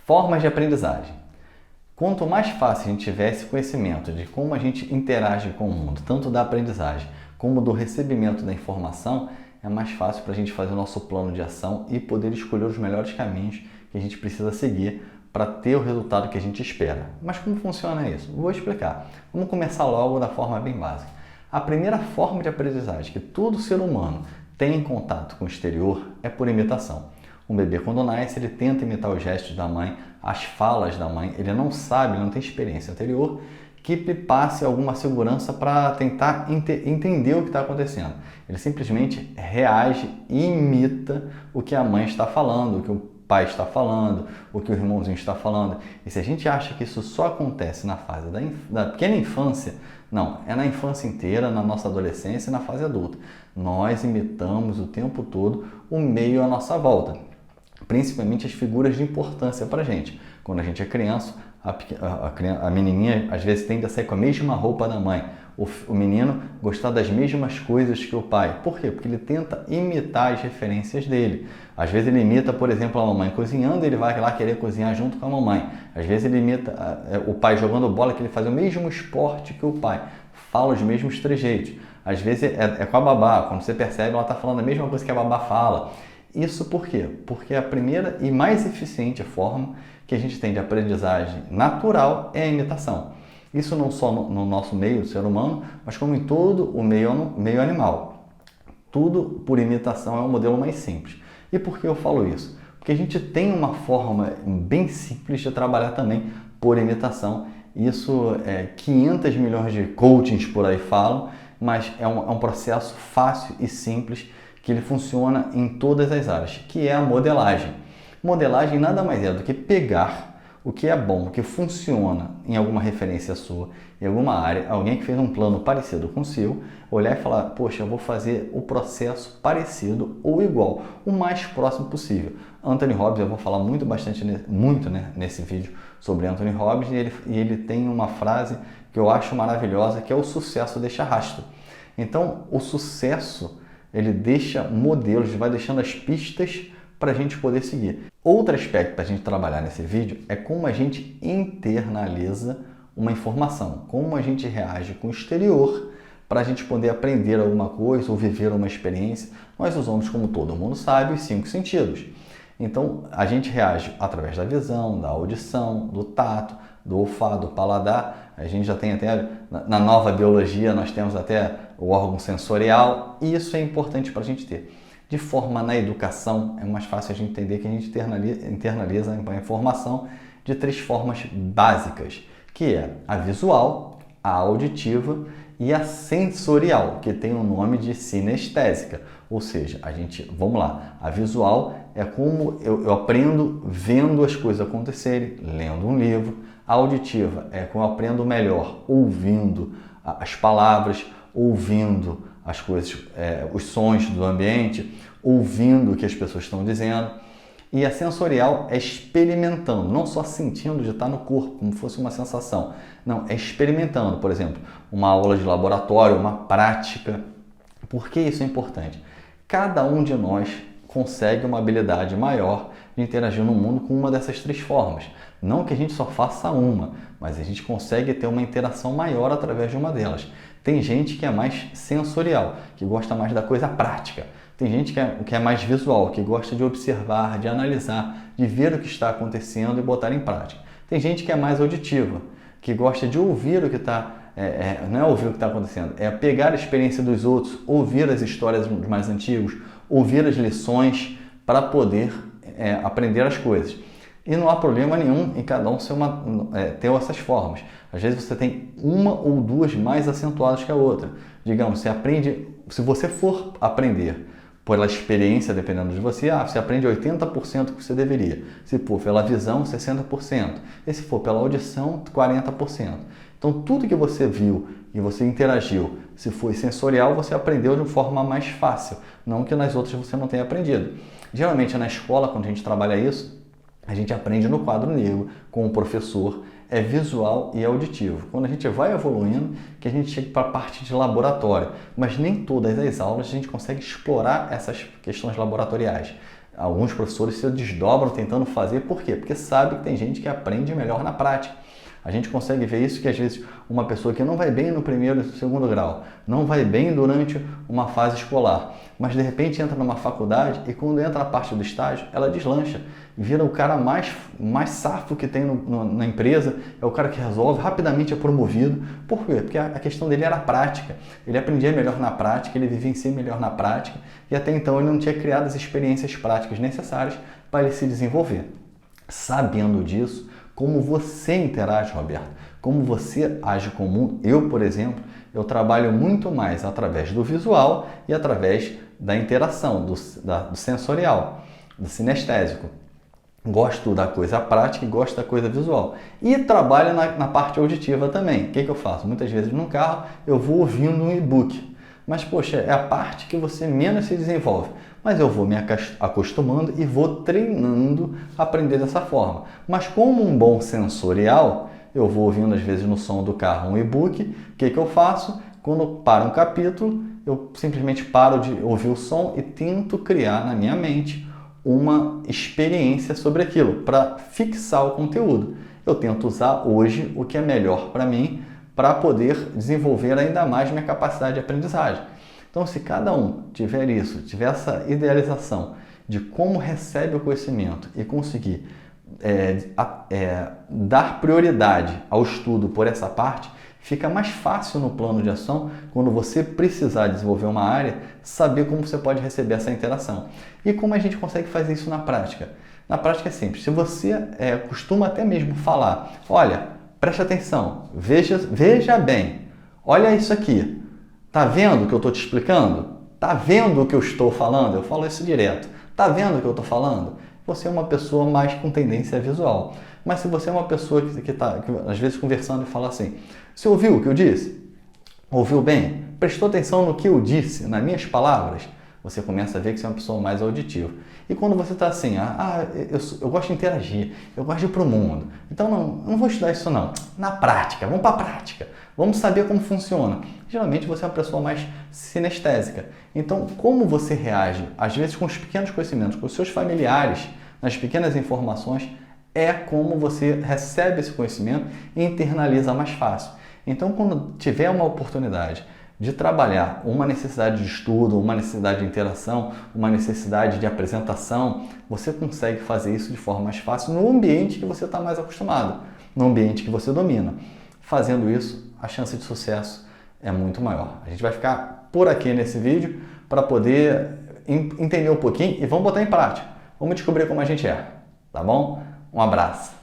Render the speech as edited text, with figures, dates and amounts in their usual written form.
Formas de aprendizagem. Quanto mais fácil a gente tiver esse conhecimento de como a gente interage com o mundo, tanto da aprendizagem como do recebimento da informação, é mais fácil para a gente fazer o nosso plano de ação e poder escolher os melhores caminhos que a gente precisa seguir para ter o resultado que a gente espera. Mas como funciona isso? Vou explicar. Vamos começar logo da forma bem básica. A primeira forma de aprendizagem que todo ser humano tem em contato com o exterior é por imitação. Um bebê, quando nasce, ele tenta imitar os gestos da mãe, as falas da mãe, ele não sabe, ele não tem experiência anterior que lhe passe alguma segurança para tentar entender o que está acontecendo. Ele simplesmente reage e imita o que a mãe está falando, o que o pai está falando, o que o irmãozinho está falando. E se a gente acha que isso só acontece na fase da pequena infância, não, é na infância inteira, na nossa adolescência e na fase adulta. Nós imitamos o tempo todo o meio à nossa volta, principalmente as figuras de importância para a gente. Quando a gente é criança, a menininha às vezes tende a sair com a mesma roupa da mãe. O menino gostar das mesmas coisas que o pai. Por quê? Porque ele tenta imitar as referências dele. Às vezes ele imita, por exemplo, a mamãe cozinhando, ele vai lá querer cozinhar junto com a mamãe. Às vezes ele imita o pai jogando bola, que ele faz o mesmo esporte que o pai. Fala os mesmos trejeitos. Às vezes é com a babá. Quando você percebe, ela está falando a mesma coisa que a babá fala. Isso por quê? Porque a primeira e mais eficiente forma que a gente tem de aprendizagem natural é a imitação. Isso não só no nosso meio, ser humano, mas como em todo o meio animal. Tudo por imitação é um modelo mais simples. E por que eu falo isso? Porque a gente tem uma forma bem simples de trabalhar também por imitação. Isso 500 milhões de coachings por aí falam, mas é um processo fácil e simples que ele funciona em todas as áreas, que é a modelagem. Modelagem nada mais é do que pegar o que é bom, o que funciona em alguma referência sua, em alguma área, alguém que fez um plano parecido com o seu, olhar e falar, poxa, eu vou fazer o processo parecido ou igual, o mais próximo possível. Anthony Robbins, eu vou falar muito nesse vídeo sobre Anthony Robbins, e ele tem uma frase que eu acho maravilhosa, que é o sucesso deixa rastro. Então, o sucesso, ele deixa modelos, vai deixando as pistas para a gente poder seguir. Outro aspecto para a gente trabalhar nesse vídeo é como a gente internaliza uma informação, como a gente reage com o exterior para a gente poder aprender alguma coisa ou viver uma experiência. Nós usamos, como todo mundo sabe, os 5 sentidos. Então, a gente reage através da visão, da audição, do tato, do olfato, do paladar. A gente já tem até, na nova biologia, nós temos até o órgão sensorial, e isso é importante para a gente ter. De forma na educação, é mais fácil a gente entender que a gente internaliza a informação de 3 formas básicas, que é a visual, a auditiva e a sensorial, que tem o nome de sinestésica. Ou seja, vamos lá, a visual é como eu aprendo vendo as coisas acontecerem, lendo um livro. A auditiva é como eu aprendo melhor ouvindo as palavras, ouvindo as coisas, os sons do ambiente, ouvindo o que as pessoas estão dizendo. E a sensorial é experimentando, não só sentindo de estar no corpo, como fosse uma sensação. Não, é experimentando, por exemplo, uma aula de laboratório, uma prática. Por que isso é importante? Cada um de nós consegue uma habilidade maior de interagir no mundo com uma dessas 3 formas. Não que a gente só faça uma, mas a gente consegue ter uma interação maior através de uma delas. Tem gente que é mais sensorial, que gosta mais da coisa prática. Tem gente que é mais visual, que gosta de observar, de analisar, de ver o que está acontecendo e botar em prática. Tem gente que é mais auditiva, que gosta de ouvir o que está... não é ouvir o que está acontecendo, é pegar a experiência dos outros, ouvir as histórias dos mais antigos, ouvir as lições para poder aprender as coisas. E não há problema nenhum em cada um ter essas formas. Às vezes você tem uma ou 2 mais acentuadas que a outra. Digamos, se você for aprender pela experiência, dependendo de você, você aprende 80% que você deveria. Se for pela visão, 60%. E se for pela audição, 40%. Então, tudo que você viu e você interagiu, se foi sensorial, você aprendeu de uma forma mais fácil. Não que nas outras você não tenha aprendido. Geralmente, na escola, quando a gente trabalha isso, a gente aprende no quadro negro, com o professor, é visual e auditivo. Quando a gente vai evoluindo, que a gente chega para a parte de laboratório. Mas nem todas as aulas a gente consegue explorar essas questões laboratoriais. Alguns professores se desdobram tentando fazer, por quê? Porque sabe que tem gente que aprende melhor na prática. A gente consegue ver isso que às vezes uma pessoa que não vai bem no primeiro e segundo grau, não vai bem durante uma fase escolar, mas de repente entra numa faculdade e quando entra na parte do estágio, ela deslancha, vira o cara mais safo que tem na empresa, é o cara que resolve, rapidamente é promovido. Por quê? Porque a questão dele era a prática, ele aprendia melhor na prática, ele vivencia melhor na prática e até então ele não tinha criado as experiências práticas necessárias para ele se desenvolver. Sabendo disso, como você interage, Roberto, como você age com o mundo. Eu, por exemplo, eu trabalho muito mais através do visual e através da interação, do sensorial, do sinestésico. Gosto da coisa prática e gosto da coisa visual. E trabalho na parte auditiva também. O que eu faço? Muitas vezes no carro eu vou ouvindo um e-book. Mas, poxa, é a parte que você menos se desenvolve. Mas eu vou me acostumando e vou treinando a aprender dessa forma. Mas como um bom sensorial, eu vou ouvindo às vezes no som do carro um e-book. O que eu faço? Quando para um capítulo, eu simplesmente paro de ouvir o som e tento criar na minha mente uma experiência sobre aquilo, para fixar o conteúdo. Eu tento usar hoje o que é melhor para mim, para poder desenvolver ainda mais minha capacidade de aprendizagem. Então, se cada um tiver isso, tiver essa idealização de como recebe o conhecimento e conseguir dar prioridade ao estudo por essa parte, fica mais fácil no plano de ação, quando você precisar desenvolver uma área, saber como você pode receber essa interação. E como a gente consegue fazer isso na prática? Na prática é simples. Se você costuma até mesmo falar, olha, preste atenção, veja bem, olha isso aqui. Tá vendo o que eu estou te explicando? Tá vendo o que eu estou falando? Eu falo isso direto. Tá vendo o que eu estou falando? Você é uma pessoa mais com tendência visual. Mas se você é uma pessoa que está, às vezes, conversando e fala assim, você ouviu o que eu disse? Ouviu bem? Prestou atenção no que eu disse, nas minhas palavras? Você começa a ver que você é uma pessoa mais auditiva. E quando você está assim, eu gosto de interagir, eu gosto de ir para o mundo, então não vou estudar isso não. Na prática, vamos para a prática, vamos saber como funciona. Geralmente você é uma pessoa mais sinestésica. Então, como você reage, às vezes com os pequenos conhecimentos, com os seus familiares, nas pequenas informações, é como você recebe esse conhecimento e internaliza mais fácil. Então, quando tiver uma oportunidade de trabalhar uma necessidade de estudo, uma necessidade de interação, uma necessidade de apresentação, você consegue fazer isso de forma mais fácil no ambiente que você está mais acostumado, no ambiente que você domina. Fazendo isso, a chance de sucesso é muito maior. A gente vai ficar por aqui nesse vídeo para poder entender um pouquinho e vamos botar em prática. Vamos descobrir como a gente é, tá bom? Um abraço!